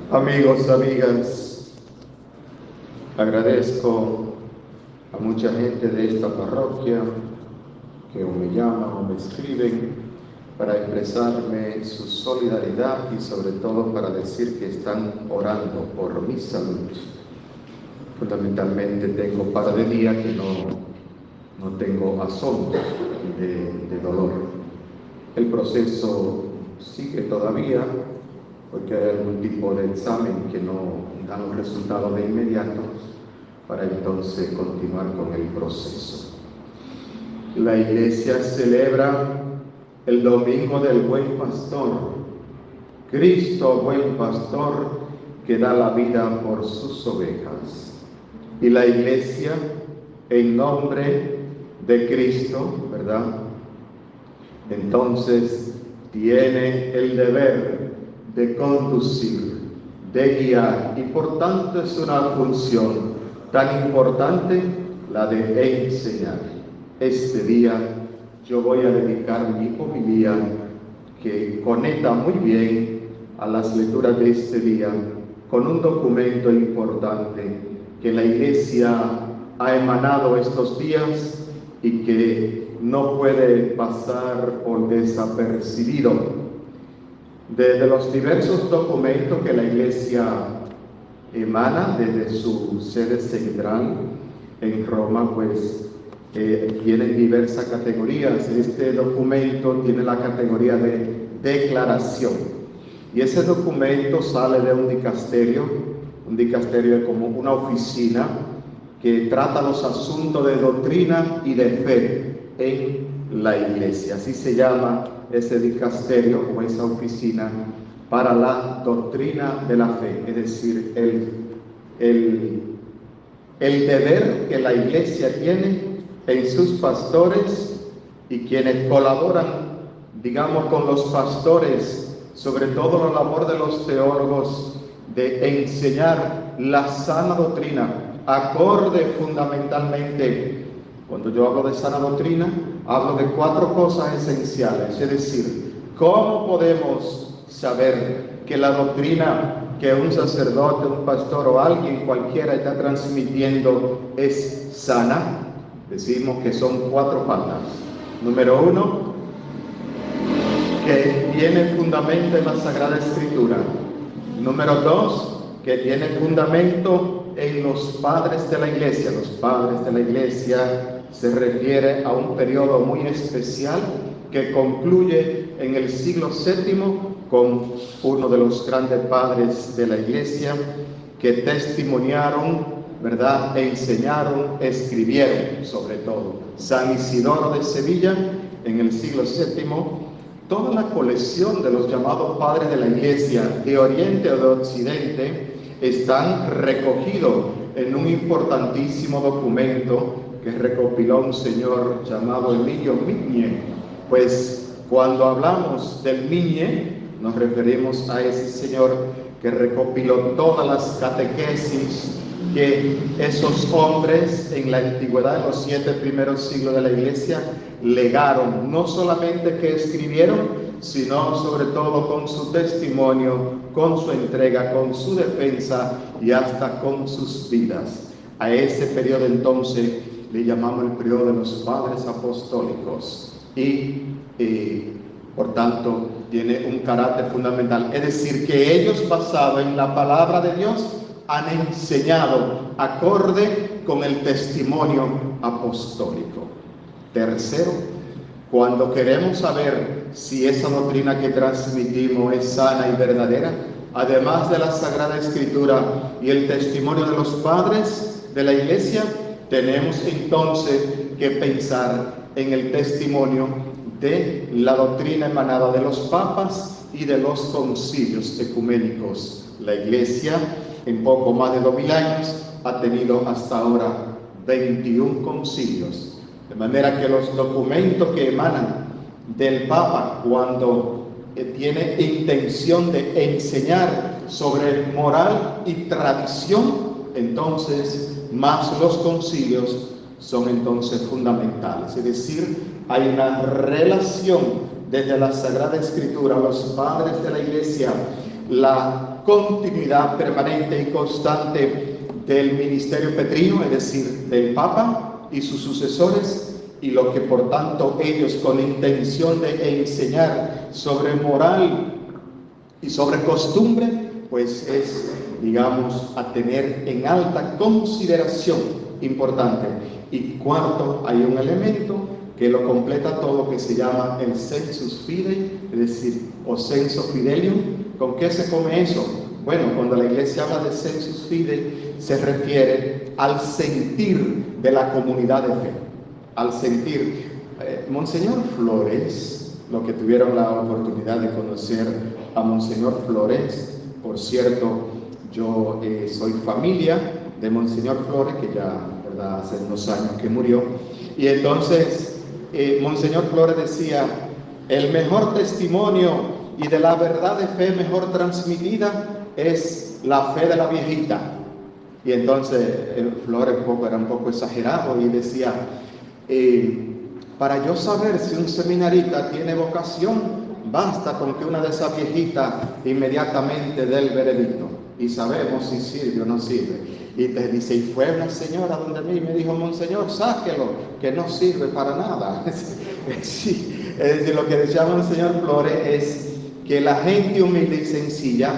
Amigos, amigas, agradezco a mucha gente de esta parroquia que o me llaman o me escriben para expresarme su solidaridad y sobre todo para decir que están orando por mi salud. Fundamentalmente tengo un par de días que no tengo asombro de dolor. El proceso sigue todavía porque hay algún tipo de examen que no dan los resultados de inmediato para entonces continuar con el proceso. La Iglesia celebra el Domingo del Buen Pastor, Cristo Buen Pastor que da la vida por sus ovejas. Y la Iglesia, en nombre de Cristo, ¿verdad? Entonces tiene el deber de conducir, de guiar, y por tanto es una función tan importante la de enseñar. Este día yo voy a dedicar mi homilía, que conecta muy bien a las lecturas de este día, con un documento importante que la Iglesia ha emanado estos días y que no puede pasar por desapercibido. Desde los diversos documentos que la Iglesia emana desde su sede central en Roma, pues tienen diversas categorías. Este documento tiene la categoría de declaración, y ese documento sale de un dicasterio es como una oficina que trata los asuntos de doctrina y de fe en la Iglesia. Así se llama ese dicasterio o esa oficina para la doctrina de la fe, es decir, el deber que la Iglesia tiene en sus pastores y quienes colaboran, digamos, con los pastores, sobre todo la labor de los teólogos, de enseñar la sana doctrina, acorde fundamentalmente. Cuando yo hablo de sana doctrina, hablo de 4 cosas esenciales, es decir, ¿cómo podemos saber que la doctrina que un sacerdote, un pastor o alguien cualquiera está transmitiendo es sana? Decimos que son 4 patas. Número 1, que tiene fundamento en la Sagrada Escritura. Número 2, que tiene fundamento en los padres de la Iglesia. Los padres de la Iglesia se refiere a un periodo muy especial que concluye en el siglo VII con uno de los grandes padres de la Iglesia que testimoniaron, ¿verdad?, enseñaron, escribieron, sobre todo San Isidoro de Sevilla en el siglo VII. Toda la colección de los llamados padres de la Iglesia de Oriente o de Occidente están recogidos en un importantísimo documento que recopiló un señor llamado Emilio Migne. Pues cuando hablamos del Migne, nos referimos a ese señor que recopiló todas las catequesis que esos hombres en la antigüedad, en los 7 primeros siglos de la Iglesia, legaron, no solamente que escribieron, sino sobre todo con su testimonio, con su entrega, con su defensa y hasta con sus vidas. A ese periodo entonces le llamamos el periodo de los padres apostólicos y por tanto tiene un carácter fundamental, es decir, que ellos, basados en la palabra de Dios, han enseñado acorde con el testimonio apostólico. Tercero, cuando queremos saber si esa doctrina que transmitimos es sana y verdadera, además de la Sagrada Escritura y el testimonio de los padres de la Iglesia, tenemos entonces que pensar en el testimonio de la doctrina emanada de los papas y de los concilios ecuménicos. La Iglesia, en poco más de 2000 años, ha tenido hasta ahora 21 concilios. De manera que los documentos que emanan del Papa cuando tiene intención de enseñar sobre moral y tradición, entonces más los concilios son entonces fundamentales. Es decir, hay una relación desde la Sagrada Escritura, los padres de la Iglesia la continuidad permanente y constante del ministerio petrino, es decir, del Papa y sus sucesores, y lo que por tanto ellos, con intención de enseñar sobre moral y sobre costumbre, pues es, digamos, a tener en alta consideración, importante. Y cuarto, hay un elemento que lo completa todo, que se llama el sensus fidei, es decir, o senso fidelium. ¿Con qué se come eso? Bueno, cuando la Iglesia habla de sensus fidei, se refiere al sentir de la comunidad de fe, al sentir. Monseñor Flores, los que tuvieron la oportunidad de conocer a Monseñor Flores, por cierto, yo soy familia de Monseñor Flores, que ya, ¿verdad?, hace unos años que murió, y entonces Monseñor Flores decía: el mejor testimonio y de la verdad de fe mejor transmitida es la fe de la viejita. Y entonces Flores era un poco exagerado y decía: para yo saber si un seminarista tiene vocación, basta con que una de esas viejitas inmediatamente dé el veredicto y sabemos si sirve o no sirve. Y te dice: y fue una señora donde mí y me dijo: monseñor, sáquelo, que no sirve para nada. Sí, es decir, lo que decía Monseñor Flores es que la gente humilde y sencilla,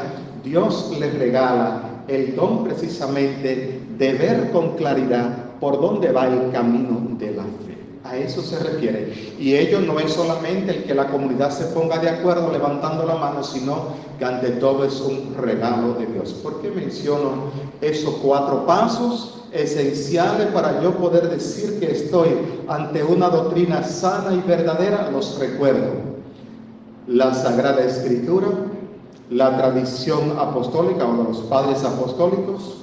Dios les regala el don precisamente de ver con claridad por dónde va el camino de la fe. A eso se refiere. Y ello no es solamente el que la comunidad se ponga de acuerdo levantando la mano, sino que ante todo es un regalo de Dios. ¿Por qué menciono esos 4 pasos esenciales para yo poder decir que estoy ante una doctrina sana y verdadera? Los recuerdo: la Sagrada Escritura, la tradición apostólica o de los padres apostólicos,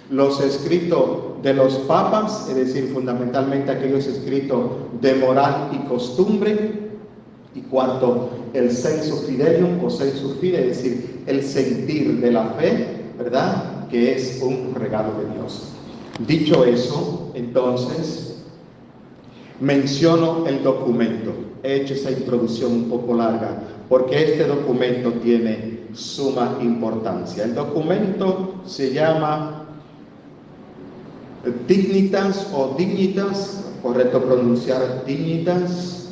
los escritos de los papas, es decir, fundamentalmente aquellos escritos de moral y costumbre, y cuarto, el senso fidelium o sensus fidei, es decir, el sentir de la fe, ¿verdad?, que es un regalo de Dios. Dicho eso, entonces, menciono el documento. He hecho esa introducción un poco larga, porque este documento tiene suma importancia. El documento se llama Dignitas o Dignitas, correcto pronunciar Dignitas,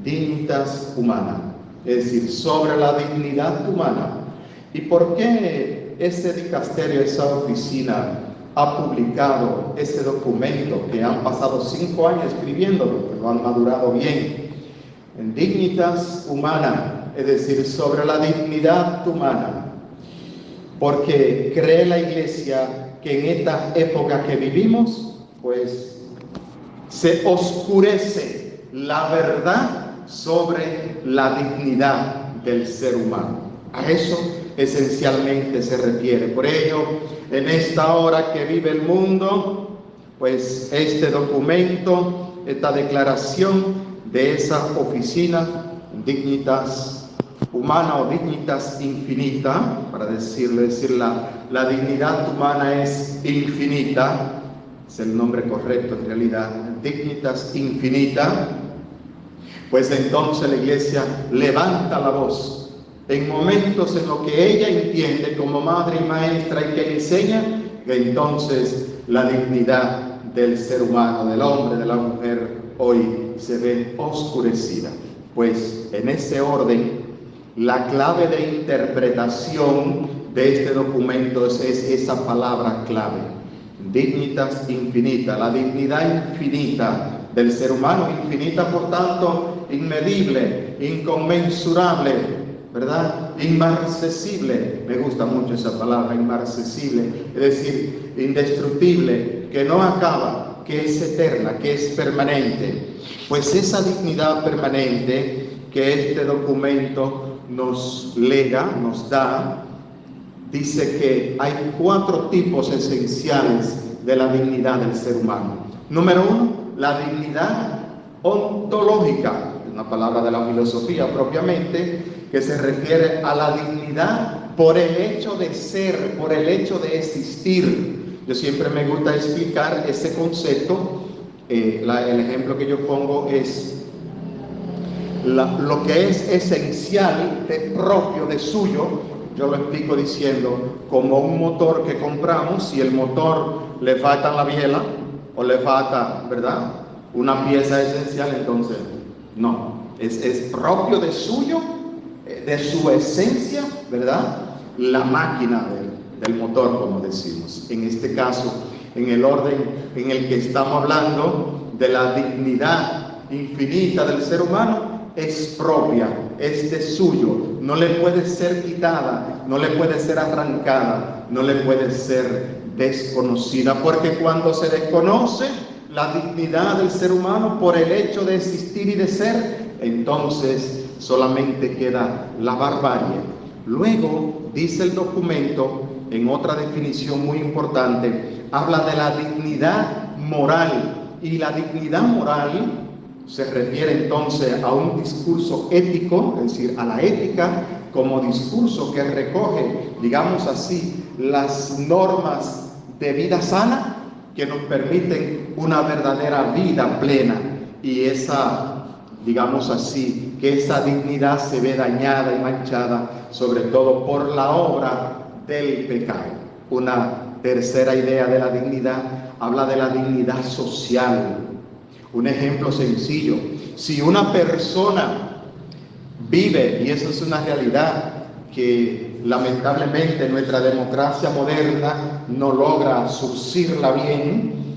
Dignitas Humana, es decir, sobre la dignidad humana. ¿Y por qué este dicasterio, esa oficina, ha publicado este documento que han pasado 5 años escribiéndolo, pero han madurado bien? En Dignitas Humana, es decir, sobre la dignidad humana, porque cree la Iglesia que en esta época que vivimos, pues se oscurece la verdad sobre la dignidad del ser humano. A eso esencialmente se refiere. Por ello, en esta hora que vive el mundo, pues este documento, esta declaración de esa oficina, Dignitas Humana o Dignitas Infinita, para decir la dignidad humana es infinita, es el nombre correcto en realidad, Dignitas Infinita, pues entonces la Iglesia levanta la voz en momentos en los que ella entiende como madre y maestra y que enseña que entonces la dignidad del ser humano, del hombre, de la mujer, hoy se ve oscurecida. Pues en ese orden, la clave de interpretación de este documento es esa palabra clave, Dignitas Infinita, la dignidad infinita del ser humano, infinita por tanto, inmedible, inconmensurable, ¿verdad? Inmarcesible, me gusta mucho esa palabra, inmarcesible, es decir, indestructible, que no acaba, que es eterna, que es permanente. Pues esa dignidad permanente que este documento nos lega, nos da, dice que hay 4 tipos esenciales de la dignidad del ser humano. Número 1, la dignidad ontológica, una palabra de la filosofía propiamente, que se refiere a la dignidad por el hecho de ser, por el hecho de existir. Yo siempre me gusta explicar ese concepto. El ejemplo que yo pongo es lo que es esencial, propio, de suyo, yo lo explico diciendo, como un motor que compramos, si el motor le falta la biela o le falta, ¿verdad?, una pieza esencial, entonces no, es propio de suyo, de su esencia, ¿verdad?, la máquina del motor, como decimos. En este caso, en el orden en el que estamos hablando de la dignidad infinita del ser humano, es propia, es de suyo, no le puede ser quitada, no le puede ser arrancada, no le puede ser desconocida, porque cuando se desconoce la dignidad del ser humano por el hecho de existir y de ser, entonces solamente queda la barbarie. Luego, dice el documento, en otra definición muy importante, habla de la dignidad moral, y la dignidad moral se refiere entonces a un discurso ético, es decir, a la ética como discurso que recoge, digamos así, las normas de vida sana que nos permiten una verdadera vida plena, y esa, digamos así, que esa dignidad se ve dañada y manchada sobre todo por la obra del pecado. Una tercera idea de la dignidad habla de la dignidad social. Un ejemplo sencillo: si una persona vive, y eso es una realidad que lamentablemente nuestra democracia moderna no logra surcirla bien,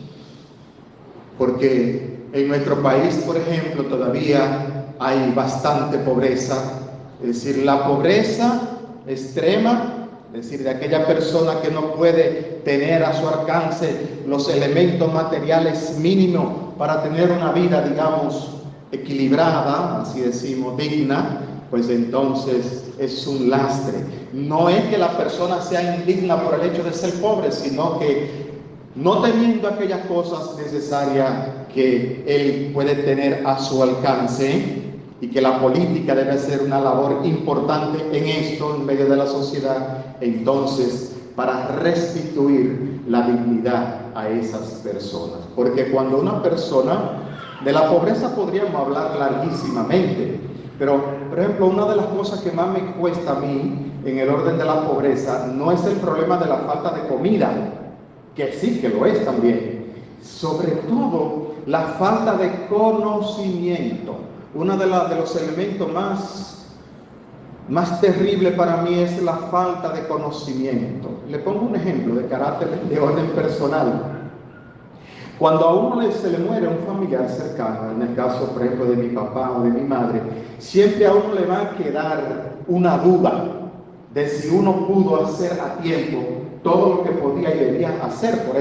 porque en nuestro país, por ejemplo, todavía hay bastante pobreza, es decir, la pobreza extrema, es decir, de aquella persona que no puede tener a su alcance los elementos materiales mínimos para tener una vida, digamos, equilibrada, así decimos, digna, pues entonces es un lastre. No es que la persona sea indigna por el hecho de ser pobre, sino que no teniendo aquellas cosas necesarias que él puede tener a su alcance, y que la política debe hacer una labor importante en esto, en medio de la sociedad, entonces, para restituir la dignidad a esas personas. Porque cuando una persona, de la pobreza podríamos hablar larguísimamente, pero, por ejemplo, una de las cosas que más me cuesta a mí en el orden de la pobreza no es el problema de la falta de comida, que sí que lo es también, sobre todo la falta de conocimiento. Uno de los elementos más terrible para mí es la falta de conocimiento. Le pongo un ejemplo de carácter de orden personal. Cuando a uno se le muere un familiar cercano, en el caso, por ejemplo, de mi papá o de mi madre, siempre a uno le va a quedar una duda de si uno pudo hacer a tiempo todo lo que podía y debía hacer por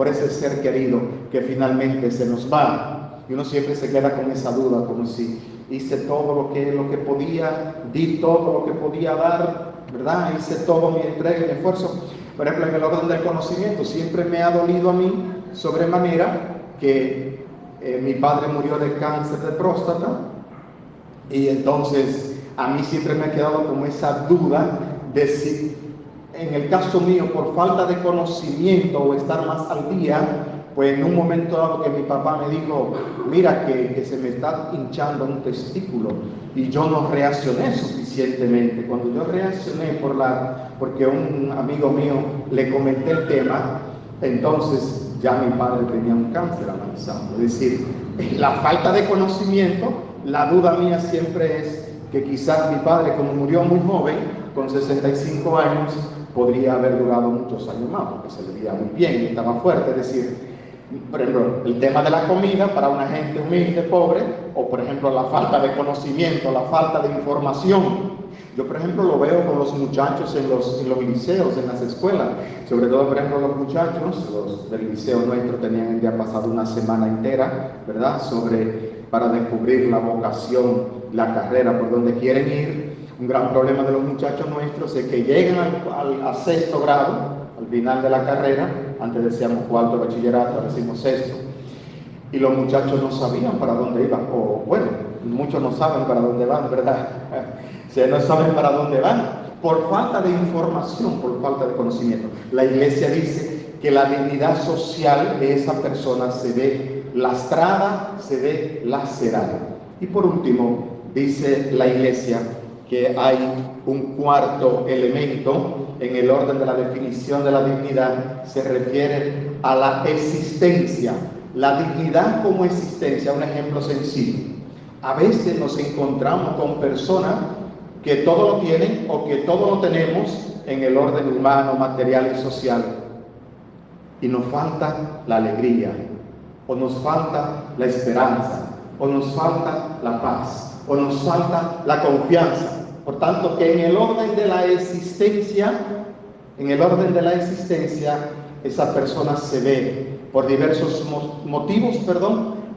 ese ser querido que finalmente se nos va. Y uno siempre se queda con esa duda, como si hice todo lo que podía, di todo lo que podía dar, ¿verdad? Hice todo mi entrega y mi esfuerzo. Por ejemplo, en el orden del conocimiento, siempre me ha dolido a mí sobremanera que mi padre murió de cáncer de próstata, y entonces a mí siempre me ha quedado como esa duda de si, en el caso mío, por falta de conocimiento o estar más al día, pues en un momento dado que mi papá me dijo, mira que se me está hinchando un testículo, y yo no reaccioné suficientemente. Cuando yo reaccioné porque un amigo mío le comenté el tema, entonces ya mi padre tenía un cáncer avanzado. Es decir, la falta de conocimiento, la duda mía siempre es que quizás mi padre, como murió muy joven, con 65 años, podría haber durado muchos años más, porque se le veía muy bien y estaba fuerte. Es decir, por ejemplo, el tema de la comida para una gente humilde, pobre, o por ejemplo la falta de conocimiento, la falta de información. Yo, por ejemplo, lo veo con los muchachos en los liceos, en las escuelas. Sobre todo, por ejemplo, los muchachos, los del liceo nuestro tenían el día pasado una semana entera, ¿verdad?, para descubrir la vocación, la carrera por donde quieren ir. Un gran problema de los muchachos nuestros es que llegan al sexto grado, al final de la carrera, antes decíamos cuarto bachillerato, ahora decimos sexto, y los muchachos no sabían para dónde iban, o bueno, muchos no saben para dónde van, ¿verdad? O sea, no saben para dónde van, por falta de información, por falta de conocimiento. La Iglesia dice que la dignidad social de esa persona se ve lastrada, se ve lacerada. Y por último, dice la Iglesia que hay un cuarto elemento en el orden de la definición de la dignidad. Se refiere a la existencia. La dignidad como existencia, un ejemplo sencillo. A veces nos encontramos con personas que todo lo tienen o que todo lo tenemos en el orden humano, material y social. Y nos falta la alegría, o nos falta la esperanza, o nos falta la paz, o nos falta la confianza. Por tanto, que en el orden de la existencia, esa persona se ve por diversos motivos,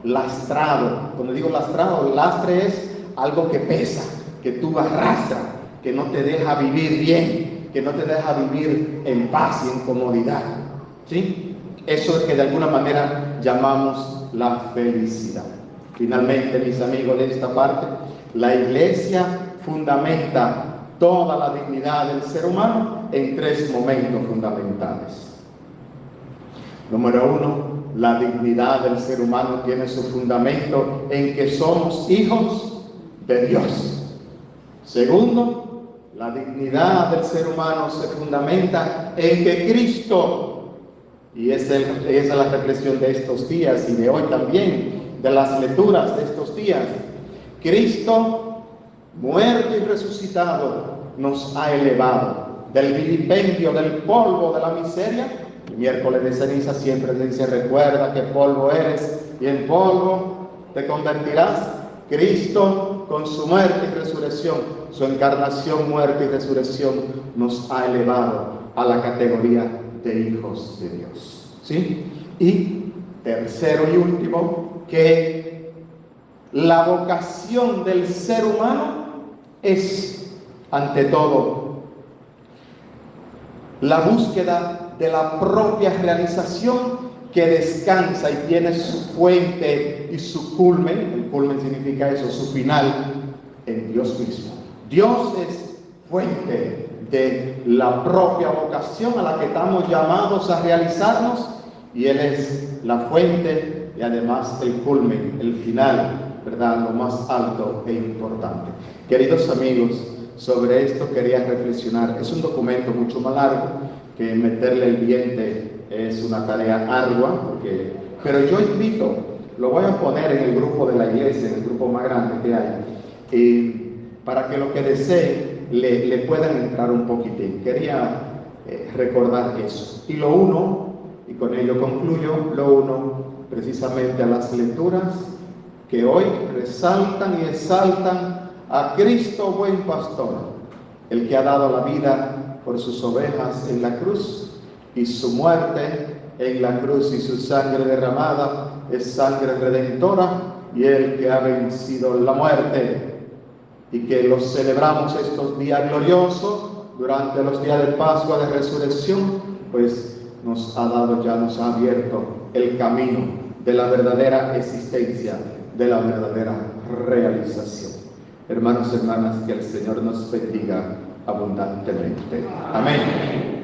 lastrado. Cuando digo lastrado, lastre es algo que pesa, que tú arrastras, que no te deja vivir bien, que no te deja vivir en paz y en comodidad. ¿Sí? Eso es que de alguna manera llamamos la felicidad. Finalmente, mis amigos, de esta parte, la Iglesia fundamenta toda la dignidad del ser humano en 3 momentos fundamentales. Número 1, la dignidad del ser humano tiene su fundamento en que somos hijos de Dios. Segundo, la dignidad del ser humano se fundamenta en que Cristo, y esa es la reflexión de estos días y de hoy también, de las lecturas de estos días, Cristo, muerto y resucitado, nos ha elevado del vilipendio, del polvo, de la miseria. El miércoles de ceniza siempre se dice: recuerda que polvo eres y en polvo te convertirás. Cristo, con su muerte y resurrección, su encarnación, muerte y resurrección, nos ha elevado a la categoría de hijos de Dios. ¿Sí? Y tercero y último, que la vocación del ser humano es, ante todo, la búsqueda de la propia realización, que descansa y tiene su fuente y su culmen. El culmen significa eso, su final, en Dios mismo. Dios es fuente de la propia vocación a la que estamos llamados a realizarnos, y Él es la fuente y además el culmen, el final, ¿verdad? Lo más alto e importante. Queridos amigos, sobre esto quería reflexionar. Es un documento mucho más largo, que meterle el diente es una tarea ardua, pero yo invito, lo voy a poner en el grupo de la iglesia, en el grupo más grande que hay, para que los que deseen le puedan entrar un poquitín. Quería recordar eso. Y lo uno, y con ello concluyo, lo uno precisamente a las lecturas que hoy resaltan y exaltan a Cristo buen pastor, el que ha dado la vida por sus ovejas en la cruz, y su muerte en la cruz y su sangre derramada es sangre redentora, y el que ha vencido la muerte, y que los celebramos estos días gloriosos durante los días de Pascua, de resurrección, pues nos ha abierto el camino de la verdadera existencia, de la verdadera realización. Hermanos y hermanas, que el Señor nos bendiga abundantemente. Amén.